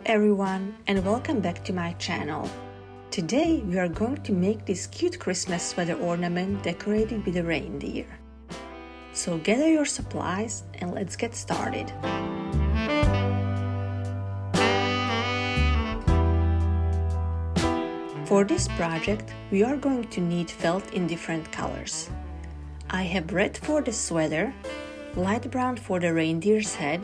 everyone and welcome back to my channel. Today we are going to make this cute Christmas sweater ornament decorated with a reindeer. So gather your supplies and let's get started. For this project we are going to need felt in different colors. I have red for the sweater, light brown for the reindeer's head,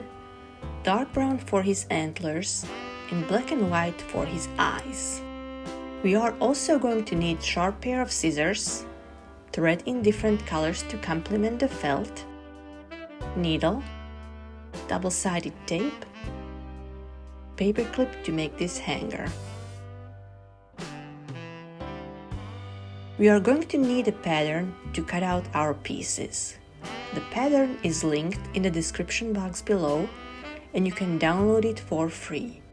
dark brown for his antlers, and black and white for his eyes. We are also going to need sharp pair of scissors, thread in different colors to complement the felt, needle, double-sided tape, paper clip to make this hanger. We are going to need a pattern to cut out our pieces. The pattern is linked in the description box below and you can download it for free.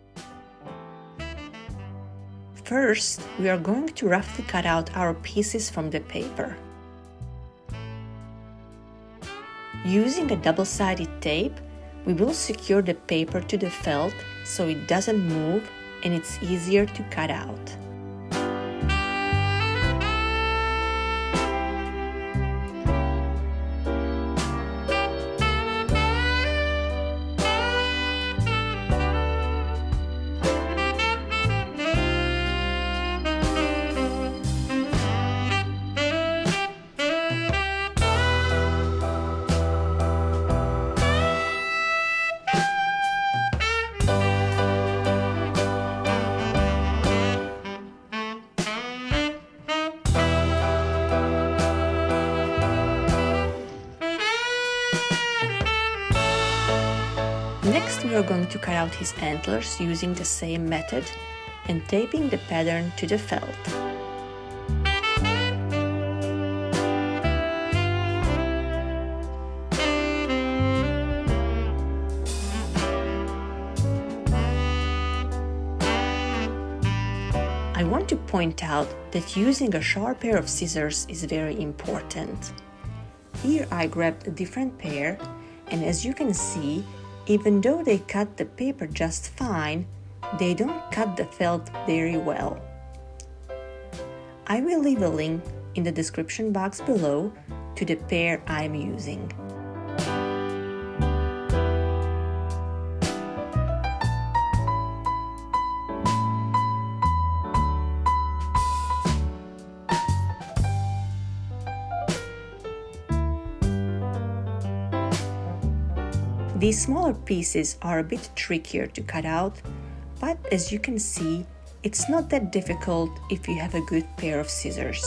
First, we are going to roughly cut out our pieces from the paper. Using a double-sided tape, we will secure the paper to the felt so it doesn't move and it's easier to cut out. Next, we are going to cut out his antlers using the same method and taping the pattern to the felt. I want to point out that using a sharp pair of scissors is very important. Here I grabbed a different pair, and as you can see, even though they cut the paper just fine, they don't cut the felt very well. I will leave a link in the description box below to the pair I'm using. These smaller pieces are a bit trickier to cut out, but as you can see, it's not that difficult if you have a good pair of scissors.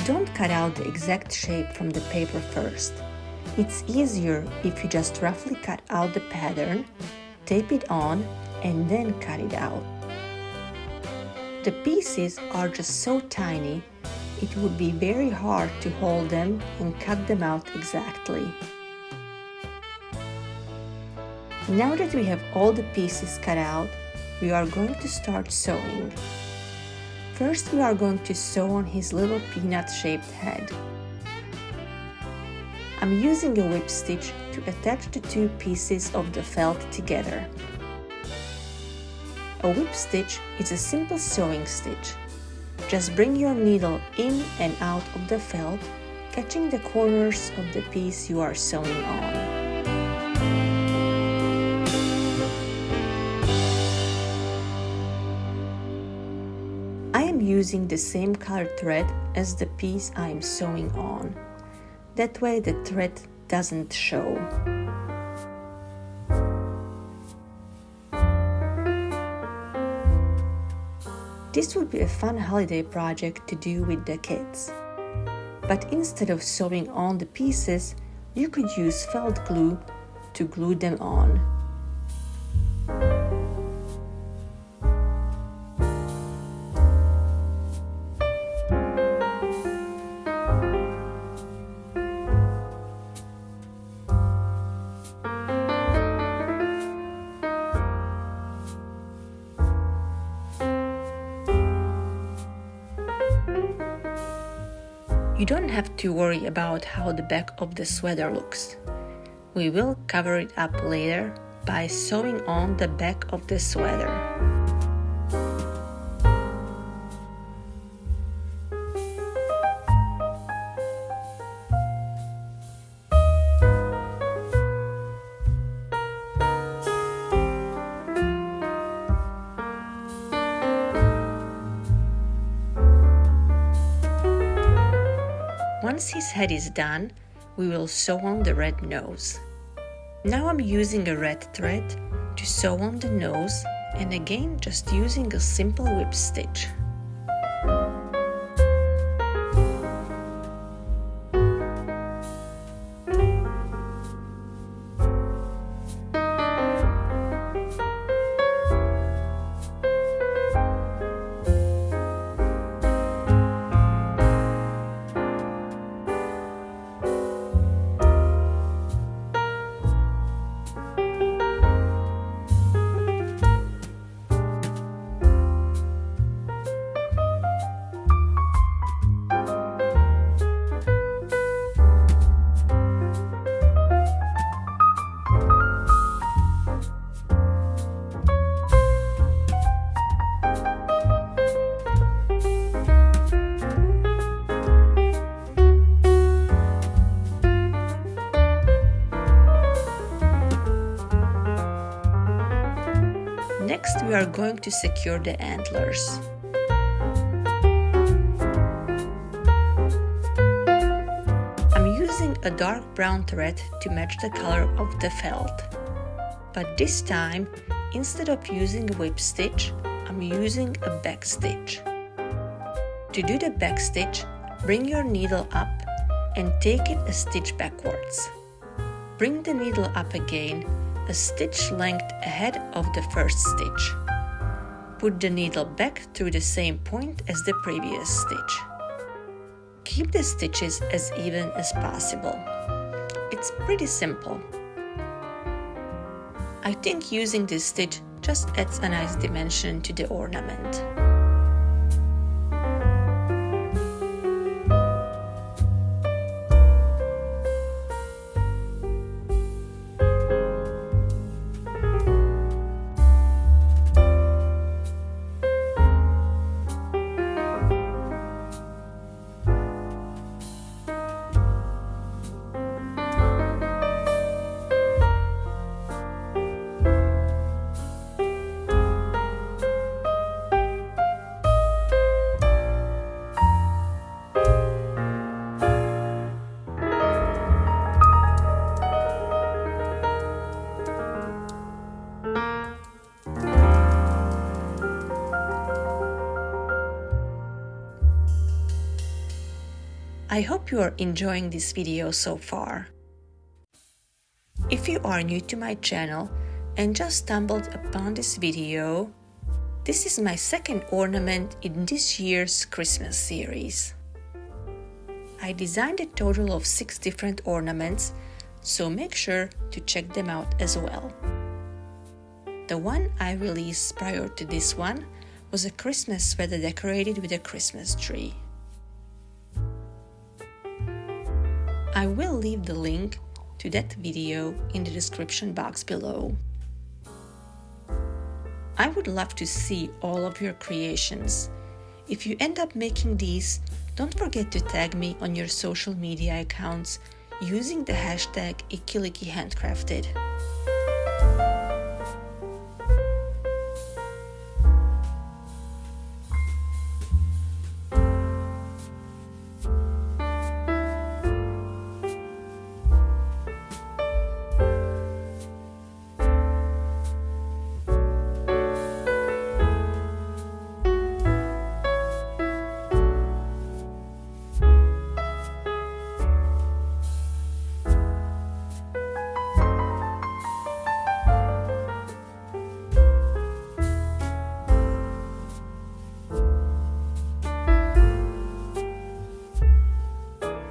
Don't cut out the exact shape from the paper first. It's easier if you just roughly cut out the pattern, tape it on, and then cut it out. The pieces are just so tiny, it would be very hard to hold them and cut them out exactly. Now that we have all the pieces cut out, we are going to start sewing. First, we are going to sew on his little peanut-shaped head. I'm using a whip stitch to attach the two pieces of the felt together. A whip stitch is a simple sewing stitch. Just bring your needle in and out of the felt, catching the corners of the piece you are sewing on. I am using the same colored thread as the piece I am sewing on. That way the thread doesn't show. This would be a fun holiday project to do with the kids. But instead of sewing on the pieces, you could use felt glue to glue them on. You don't have to worry about how the back of the sweater looks. We will cover it up later by sewing on the back of the sweater. Once his head is done, we will sew on the red nose. Now I'm using a red thread to sew on the nose, and again just using a simple whip stitch. Next, we are going to secure the antlers. I'm using a dark brown thread to match the color of the felt. But this time, instead of using a whip stitch, I'm using a back stitch. To do the back stitch, bring your needle up and take it a stitch backwards. Bring the needle up again, a stitch length ahead of the first stitch. Put the needle back through the same point as the previous stitch. Keep the stitches as even as possible. It's pretty simple. I think using this stitch just adds a nice dimension to the ornament. I hope you are enjoying this video so far. If you are new to my channel and just stumbled upon this video, this is my second ornament in this year's Christmas series. I designed a total of 6 different ornaments, so make sure to check them out as well. The one I released prior to this one was a Christmas sweater decorated with a Christmas tree. I will leave the link to that video in the description box below. I would love to see all of your creations. If you end up making these, don't forget to tag me on your social media accounts using the hashtag ikki-likki-handcrafted.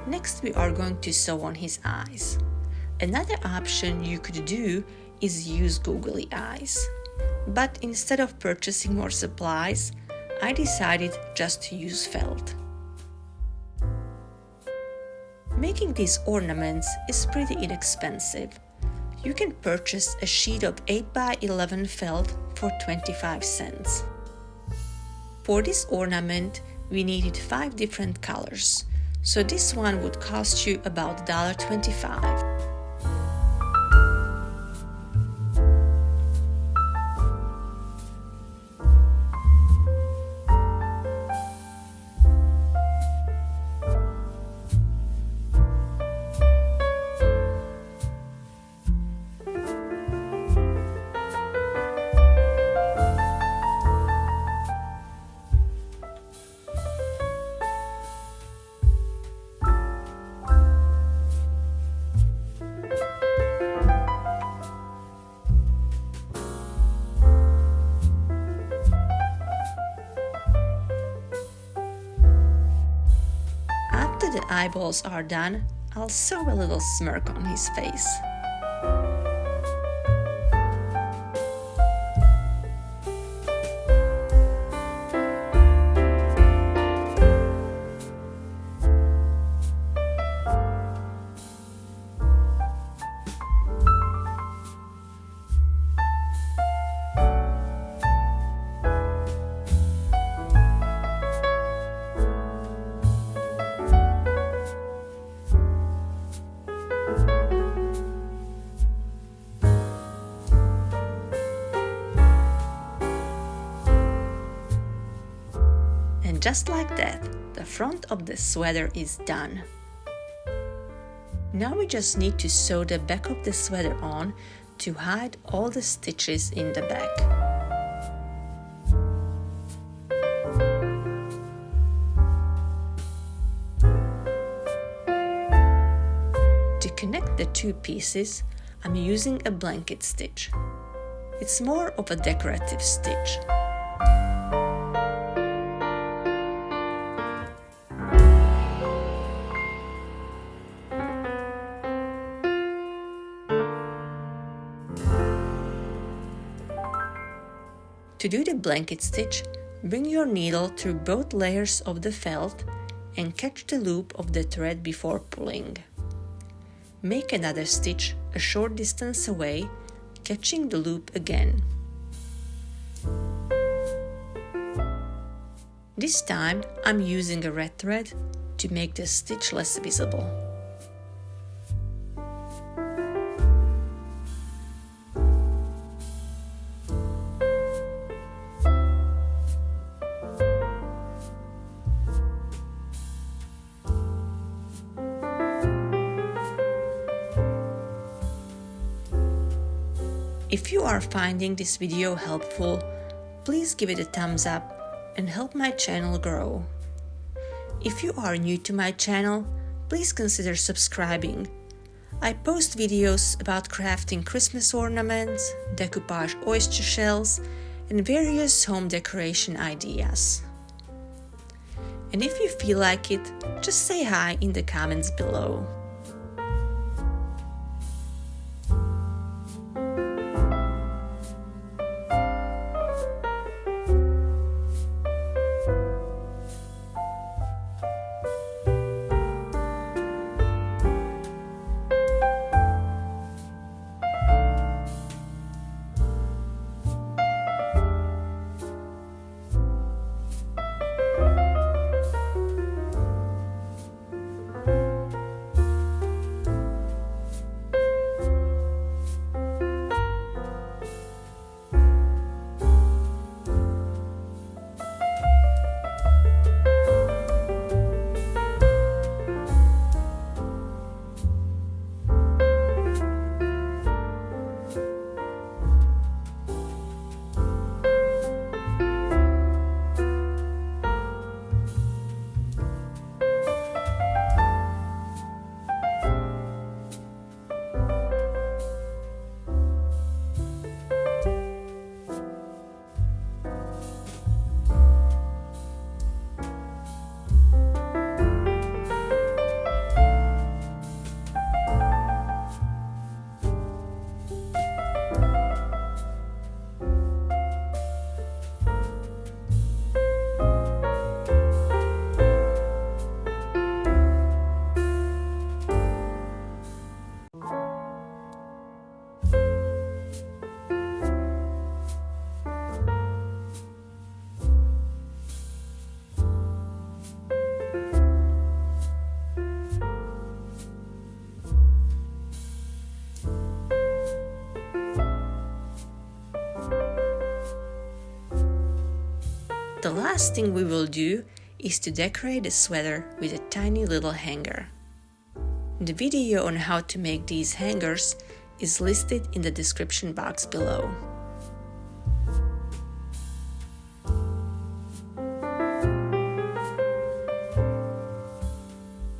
Next, we are going to sew on his eyes. Another option you could do is use googly eyes. But instead of purchasing more supplies, I decided just to use felt. Making these ornaments is pretty inexpensive. You can purchase a sheet of 8x11 felt for 25 cents. For this ornament, we needed 5 different colors, so this one would cost you about $1.25. After the eyeballs are done, I'll sew a little smirk on his face. And just like that, the front of the sweater is done. Now we just need to sew the back of the sweater on to hide all the stitches in the back. To connect the two pieces, I'm using a blanket stitch. It's more of a decorative stitch. To do the blanket stitch, bring your needle through both layers of the felt and catch the loop of the thread before pulling. Make another stitch a short distance away, catching the loop again. This time I'm using a red thread to make the stitch less visible. If you are finding this video helpful, please give it a thumbs up and help my channel grow. If you are new to my channel, please consider subscribing. I post videos about crafting Christmas ornaments, decoupage oyster shells, and various home decoration ideas. And if you feel like it, just say hi in the comments below. last thing we will do is to decorate the sweater with a tiny little hanger. The video on how to make these hangers is listed in the description box below.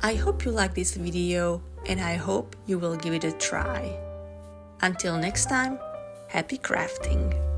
I hope you like this video and I hope you will give it a try. Until next time, happy crafting!